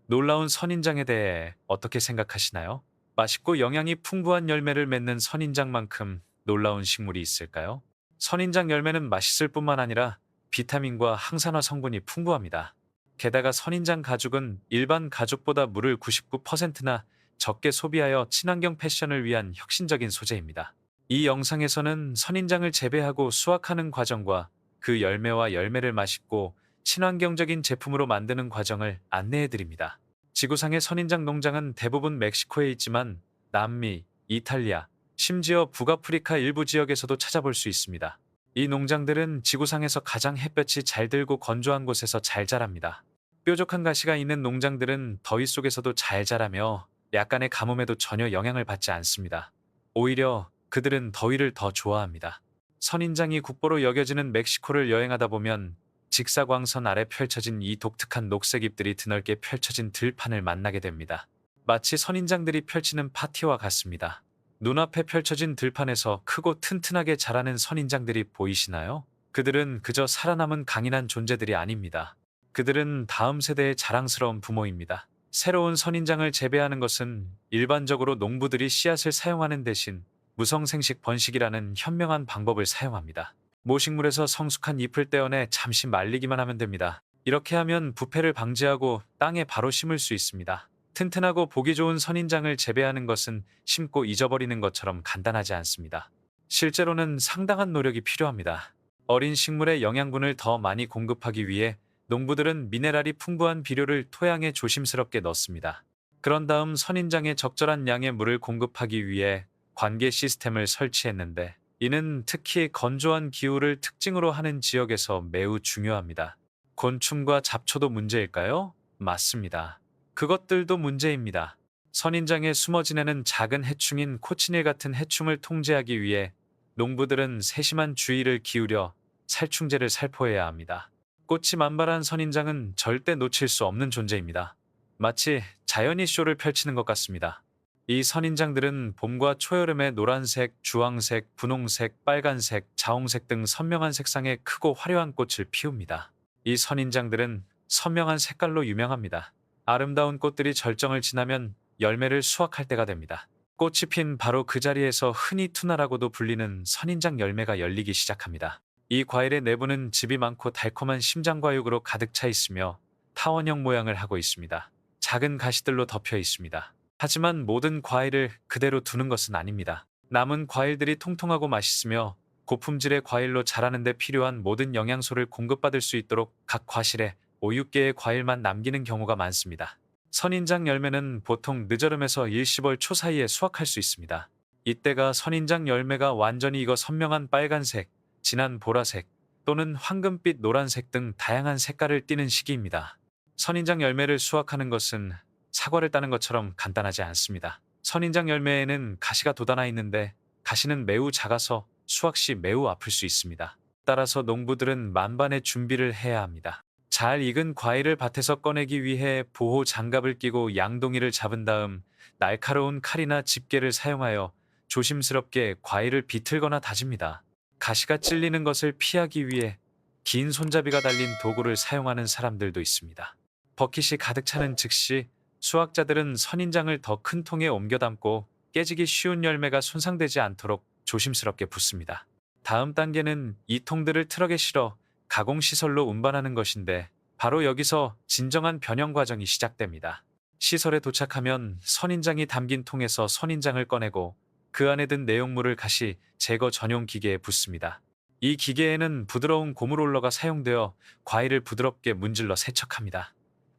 놀라운 선인장에 대해 어떻게 생각하시나요? 맛있고 영양이 풍부한 열매를 맺는 선인장만큼 놀라운 식물이 있을까요? 선인장 열매는 맛있을 뿐만 아니라 비타민과 항산화 성분이 풍부합니다. 게다가 선인장 가죽은 일반 가죽보다 물을 99%나 적게 소비하여 친환경 패션을 위한 혁신적인 소재입니다. 이 영상에서는 선인장을 재배하고 수확하는 과정과 그 열매와 열매를 맛있고 친환경적인 제품으로 만드는 과정을 안내해 드립니다. 지구상의 선인장 농장은 대부분 멕시코에 있지만 남미, 이탈리아, 심지어 북아프리카 일부 지역에서도 찾아볼 수 있습니다. 이 농장들은 지구상에서 가장 햇볕이 잘 들고 건조한 곳에서 잘 자랍니다. 뾰족한 가시가 있는 농장들은 더위 속에서도 잘 자라며 약간의 가뭄에도 전혀 영향을 받지 않습니다. 오히려 그들은 더위를 더 좋아합니다. 선인장이 국보로 여겨지는 멕시코를 여행하다 보면 직사광선 아래 펼쳐진 이 독특한 녹색 잎들이 드넓게 펼쳐진 들판을 만나게 됩니다. 마치 선인장들이 펼치는 파티와 같습니다. 눈앞에 펼쳐진 들판에서 크고 튼튼하게 자라는 선인장들이 보이시나요? 그들은 그저 살아남은 강인한 존재들이 아닙니다. 그들은 다음 세대의 자랑스러운 부모입니다. 새로운 선인장을 재배하는 것은 일반적으로 농부들이 씨앗을 사용하는 대신 무성생식 번식이라는 현명한 방법을 사용합니다. 모식물에서 성숙한 잎을 떼어내 잠시 말리기만 하면 됩니다. 이렇게 하면 부패를 방지하고 땅에 바로 심을 수 있습니다. 튼튼하고 보기 좋은 선인장을 재배하는 것은 심고 잊어버리는 것처럼 간단하지 않습니다. 실제로는 상당한 노력이 필요합니다. 어린 식물의 영양분을 더 많이 공급하기 위해 농부들은 미네랄이 풍부한 비료를 토양에 조심스럽게 넣습니다. 그런 다음 선인장에 적절한 양의 물을 공급하기 위해 관계 시스템을 설치했는데 이는 특히 건조한 기후를 특징으로 하는 지역에서 매우 중요합니다. 곤충과 잡초도 문제일까요? 맞습니다. 그것들도 문제입니다. 선인장에 숨어 지내는 작은 해충인 코치닐 같은 해충을 통제하기 위해 농부들은 세심한 주의를 기울여 살충제를 살포해야 합니다. 꽃이 만발한 선인장은 절대 놓칠 수 없는 존재입니다. 마치 자연이 쇼를 펼치는 것 같습니다. 이 선인장들은 봄과 초여름에 노란색, 주황색, 분홍색, 빨간색, 자홍색 등 선명한 색상의 크고 화려한 꽃을 피웁니다. 이 선인장들은 선명한 색깔로 유명합니다. 아름다운 꽃들이 절정을 지나면 열매를 수확할 때가 됩니다. 꽃이 핀 바로 그 자리에서 흔히 투나라고도 불리는 선인장 열매가 열리기 시작합니다. 이 과일의 내부는 즙이 많고 달콤한 심장과육으로 가득 차 있으며 타원형 모양을 하고 있습니다. 작은 가시들로 덮여 있습니다. 하지만 모든 과일을 그대로 두는 것은 아닙니다. 남은 과일들이 통통하고 맛있으며 고품질의 과일로 자라는 데 필요한 모든 영양소를 공급받을 수 있도록 각 과실에 5, 6개의 과일만 남기는 경우가 많습니다. 선인장 열매는 보통 늦여름에서 일시벌 초 사이에 수확할 수 있습니다. 이때가 선인장 열매가 완전히 익어 선명한 빨간색, 진한 보라색 또는 황금빛 노란색 등 다양한 색깔을 띠는 시기입니다. 선인장 열매를 수확하는 것은 사과를 따는 것처럼 간단하지 않습니다. 선인장 열매에는 가시가 돋아나 있는데 가시는 매우 작아서 수확 시 매우 아플 수 있습니다. 따라서 농부들은 만반의 준비를 해야 합니다. 잘 익은 과일을 밭에서 꺼내기 위해 보호 장갑을 끼고 양동이를 잡은 다음 날카로운 칼이나 집게를 사용하여 조심스럽게 과일을 비틀거나 다집니다. 가시가 찔리는 것을 피하기 위해 긴 손잡이가 달린 도구를 사용하는 사람들도 있습니다. 버킷이 가득 차는 즉시 수확자들은 선인장을 더 큰 통에 옮겨 담고 깨지기 쉬운 열매가 손상되지 않도록 조심스럽게 붓습니다. 다음 단계는 이 통들을 트럭에 실어 가공시설로 운반하는 것인데 바로 여기서 진정한 변형 과정이 시작됩니다. 시설에 도착하면 선인장이 담긴 통에서 선인장을 꺼내고 그 안에 든 내용물을 가시 제거 전용 기계에 붓습니다. 이 기계에는 부드러운 고무롤러가 사용되어 과일을 부드럽게 문질러 세척합니다.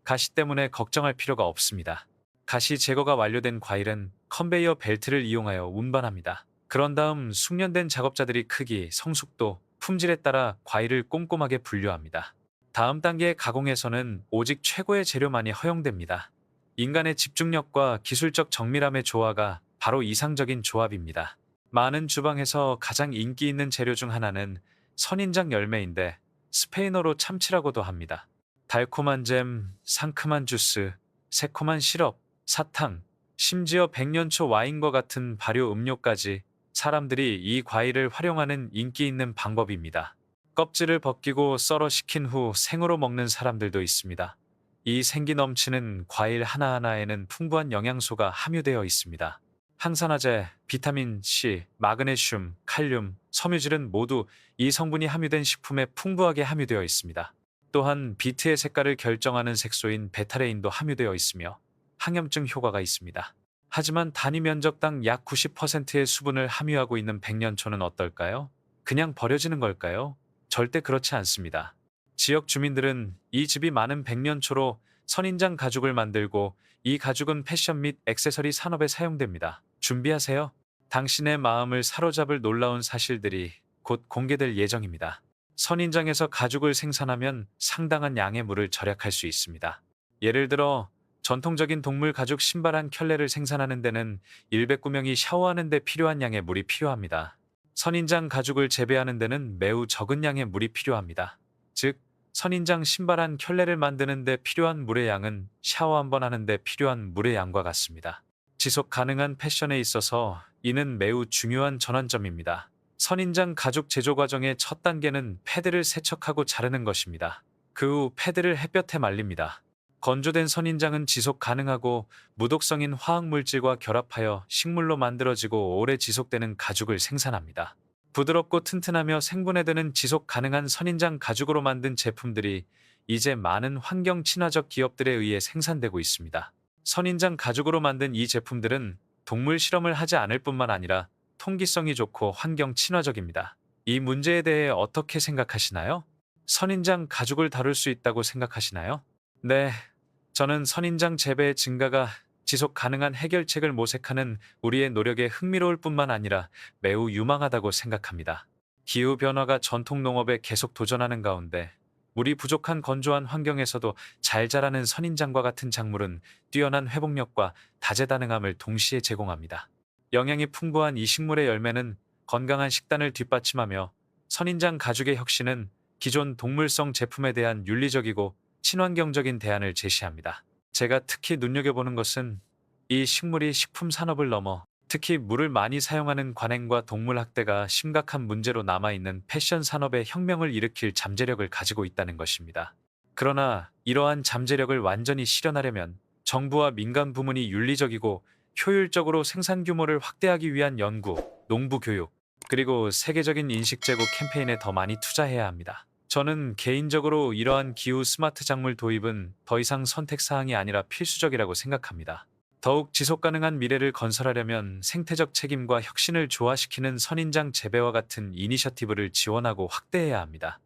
가시 때문에 걱정할 필요가 없습니다. 가시 제거가 완료된 과일은 컨베이어 벨트를 이용하여 운반합니다. 그런 다음 숙련된 작업자들이 크기, 성숙도, 품질에 따라 과일을 꼼꼼하게 분류합니다. 다음 단계의 가공에서는 오직 최고의 재료만이 허용됩니다. 인간의 집중력과 기술적 정밀함의 조화가 바로 이상적인 조합입니다. 많은 주방에서 가장 인기 있는 재료 중 하나는 선인장 열매인데 스페인어로 참치라고도 합니다. 달콤한 잼, 상큼한 주스, 새콤한 시럽, 사탕, 심지어 백년초 와인과 같은 발효 음료까지 사람들이 이 과일을 활용하는 인기 있는 방법입니다. 껍질을 벗기고 썰어 식힌 후 생으로 먹는 사람들도 있습니다. 이 생기 넘치는 과일 하나하나에는 풍부한 영양소가 함유되어 있습니다. 항산화제, 비타민 C, 마그네슘, 칼륨, 섬유질은 모두 이 성분이 함유된 식품에 풍부하게 함유되어 있습니다. 또한 비트의 색깔을 결정하는 색소인 베타레인도 함유되어 있으며 항염증 효과가 있습니다. 하지만 단위 면적당 약 90%의 수분을 함유하고 있는 백년초는 어떨까요? 그냥 버려지는 걸까요? 절대 그렇지 않습니다. 지역 주민들은 이 즙이 많은 백년초로 선인장 가죽을 만들고 이 가죽은 패션 및 액세서리 산업에 사용됩니다. 준비하세요. 당신의 마음을 사로잡을 놀라운 사실들이 곧 공개될 예정입니다. 선인장에서 가죽을 생산하면 상당한 양의 물을 절약할 수 있습니다. 예를 들어 전통적인 동물 가죽 신발 한 켤레를 생산하는 데는 109명이 샤워하는 데 필요한 양의 물이 필요합니다. 선인장 가죽을 재배하는 데는 매우 적은 양의 물이 필요합니다. 즉, 선인장 신발 한 켤레를 만드는 데 필요한 물의 양은 샤워 한 번 하는 데 필요한 물의 양과 같습니다. 지속 가능한 패션에 있어서 이는 매우 중요한 전환점입니다. 선인장 가죽 제조 과정의 첫 단계는 패드를 세척하고 자르는 것입니다. 그 후 패드를 햇볕에 말립니다. 건조된 선인장은 지속 가능하고 무독성인 화학물질과 결합하여 식물로 만들어지고 오래 지속되는 가죽을 생산합니다. 부드럽고 튼튼하며 생분해되는 지속 가능한 선인장 가죽으로 만든 제품들이 이제 많은 환경 친화적 기업들에 의해 생산되고 있습니다. 선인장 가죽으로 만든 이 제품들은 동물 실험을 하지 않을 뿐만 아니라 통기성이 좋고 환경 친화적입니다. 이 문제에 대해 어떻게 생각하시나요? 선인장 가죽을 다룰 수 있다고 생각하시나요? 네, 저는 선인장 재배의 증가가 지속 가능한 해결책을 모색하는 우리의 노력에 흥미로울 뿐만 아니라 매우 유망하다고 생각합니다. 기후변화가 전통 농업에 계속 도전하는 가운데 물이 부족한 건조한 환경에서도 잘 자라는 선인장과 같은 작물은 뛰어난 회복력과 다재다능함을 동시에 제공합니다. 영양이 풍부한 이 식물의 열매는 건강한 식단을 뒷받침하며 선인장 가죽의 혁신은 기존 동물성 제품에 대한 윤리적이고 친환경적인 대안을 제시합니다. 제가 특히 눈여겨보는 것은 이 식물이 식품 산업을 넘어 특히 물을 많이 사용하는 관행과 동물 학대가 심각한 문제로 남아있는 패션 산업에 혁명을 일으킬 잠재력을 가지고 있다는 것입니다. 그러나 이러한 잠재력을 완전히 실현하려면 정부와 민간 부문이 윤리적이고 효율적으로 생산 규모를 확대하기 위한 연구, 농부 교육, 그리고 세계적인 인식 제고 캠페인에 더 많이 투자해야 합니다. 저는 개인적으로 이러한 기후 스마트 작물 도입은 더 이상 선택 사항이 아니라 필수적이라고 생각합니다. 더욱 지속 가능한 미래를 건설하려면 생태적 책임과 혁신을 조화시키는 선인장 재배와 같은 이니셔티브를 지원하고 확대해야 합니다.